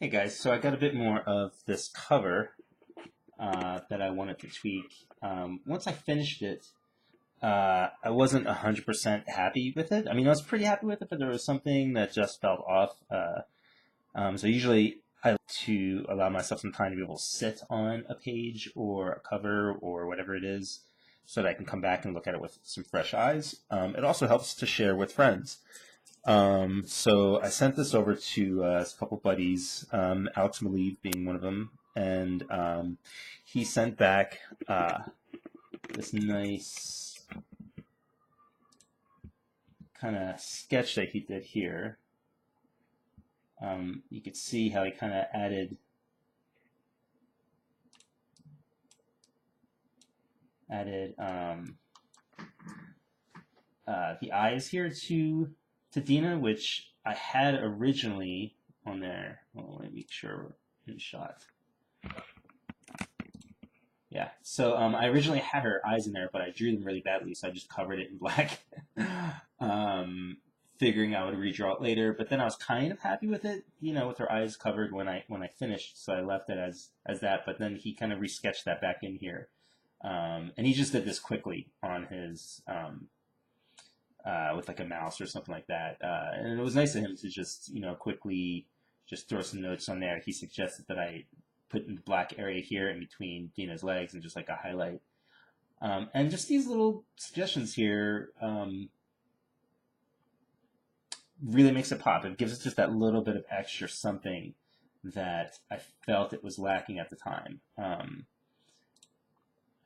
Hey guys, so I got a bit more of this cover that I wanted to tweak. Once I finished it, I wasn't 100% happy with it. I mean, I was pretty happy with it, but there was something that just felt off. So usually I like to allow myself some time to be able to sit on a page or a cover or whatever it is so that I can come back and look at it with some fresh eyes. It also helps to share with friends. So I sent this over to a couple buddies, Alex Maleev being one of them, and he sent back this nice kind of sketch that he did here. You could see how he kind of added the eyes here to Dina, which I had originally on there. Oh, let me make sure we're in shot. Yeah, so I originally had her eyes in there, but I drew them really badly, so I just covered it in black, figuring I would redraw it later. But then I was kind of happy with it, with her eyes covered when I finished, so I left it as that. But then he kind of resketched that back in here, and he just did this quickly on his with like a mouse or something like that. And it was nice of him to just quickly just throw some notes on there. He suggested that I put in the black area here in between Dina's legs and just like a highlight. And just these little suggestions here really makes it pop. It gives us just that little bit of extra something that I felt it was lacking at the time.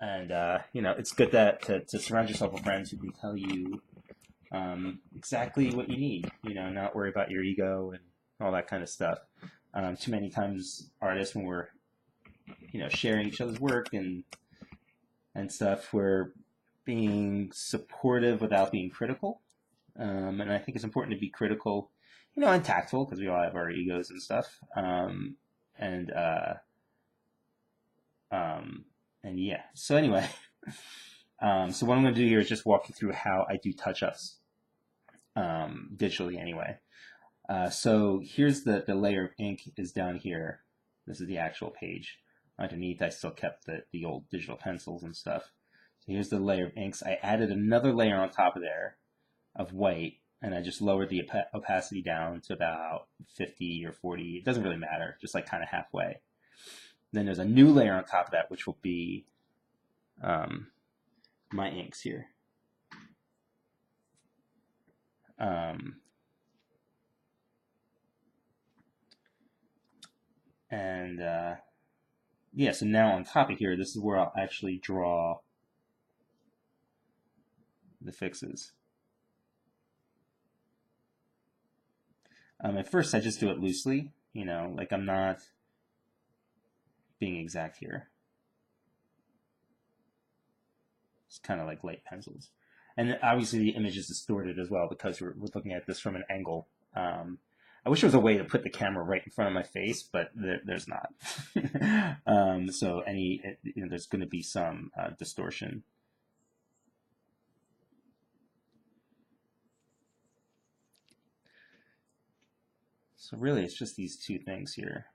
It's good to surround yourself with friends who can tell you exactly what you need, not worry about your ego and all that kind of stuff. Too many times artists, when we're sharing each other's work and stuff, we're being supportive without being critical. And I think it's important to be critical, and tactful, because we all have our egos and stuff. And yeah. So anyway, so what I'm going to do here is just walk you through how I do touch-ups digitally anyway. So here's the layer of ink is down here. This is the actual page. Underneath, I still kept the old digital pencils and stuff. So here's the layer of inks. I added another layer on top of there of white, and I just lowered the opacity down to about 50 or 40. It doesn't really matter, just like kind of halfway. Then there's a new layer on top of that, which will be my inks here. Yeah, so now on top of here, this is where I'll actually draw the fixes. At first, I just do it loosely, like I'm not being exact here. It's kind of like light pencils. And obviously the image is distorted as well because we're looking at this from an angle. I wish there was a way to put the camera right in front of my face, but there's not. So there's going to be some distortion. So really, it's just these two things here.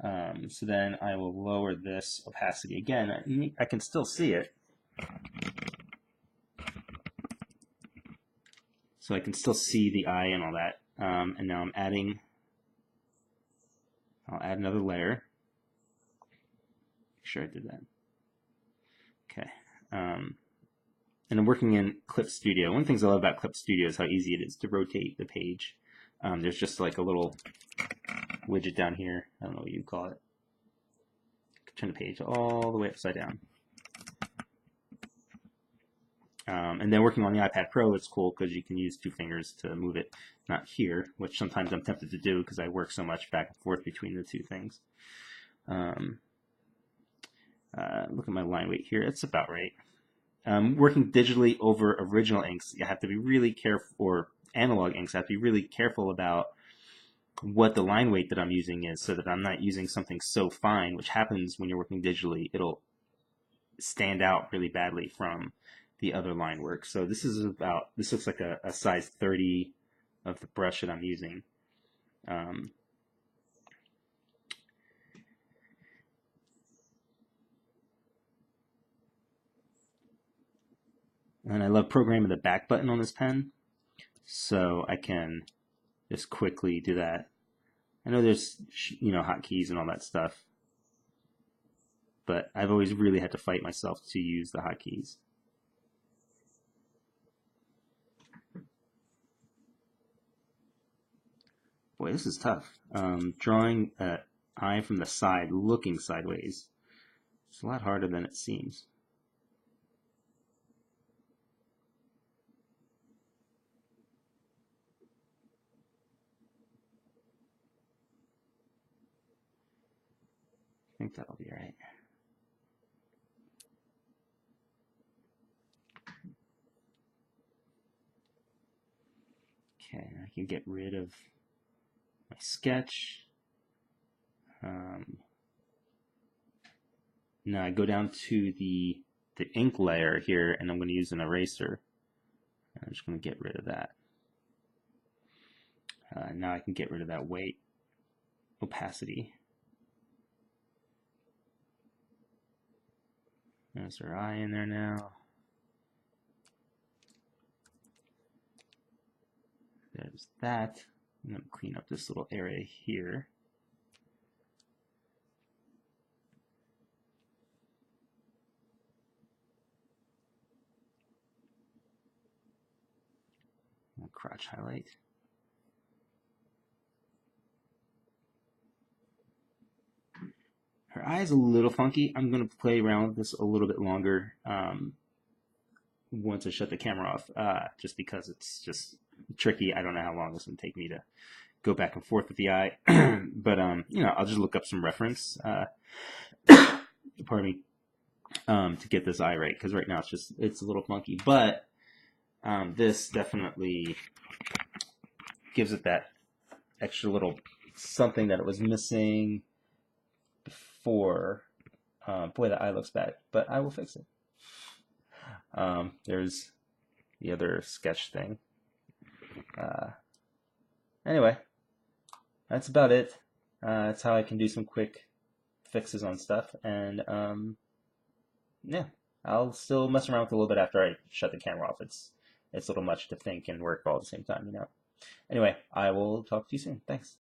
So then I will lower this opacity again. I can still see it. So I can still see the eye and all that. And now I'll add another layer. Make sure I did that. Okay. And I'm working in Clip Studio. One of the things I love about Clip Studio is how easy it is to rotate the page. There's just like a little widget down here. I don't know what you call it. Turn the page all the way upside down. And then working on the iPad Pro, it's cool because you can use two fingers to move it, not here, which sometimes I'm tempted to do because I work so much back and forth between the two things. Look at my line weight here. It's about right. Working digitally over original inks, you have to be really careful, or analog inks, I have to be really careful about what the line weight that I'm using is so that I'm not using something so fine, which happens when you're working digitally. It'll stand out really badly from the other line work. So this looks like a size 30 of the brush that I'm using. And I love programming the back button on this pen, so I can just quickly do that. I know there's, hotkeys and all that stuff, but I've always really had to fight myself to use the hotkeys. Boy, this is tough. Drawing an eye from the side, looking sideways, it's a lot harder than it seems. I think that'll be right. Okay, I can get rid of my sketch. Now I go down to the ink layer here, and I'm going to use an eraser. I'm just going to get rid of that. Now I can get rid of that weight, opacity. There's our eye in there now. There's that. I'm going to clean up this little area here. Crotch highlight. Her eye is a little funky. I'm going to play around with this a little bit longer once I shut the camera off, just because it's just tricky. I don't know how long this will take me to go back and forth with the eye, but I'll just look up some reference. Pardon me, to get this eye right, because right now it's a little funky, but this definitely gives it that extra little something that it was missing before. Boy, the eye looks bad, but I will fix it. There's the other sketch thing. Anyway, that's about it. That's how I can do some quick fixes on stuff, and yeah, I'll still mess around with it a little bit after I shut the camera off. It's a little much to think and work all at the same time, Anyway, I will talk to you soon. Thanks.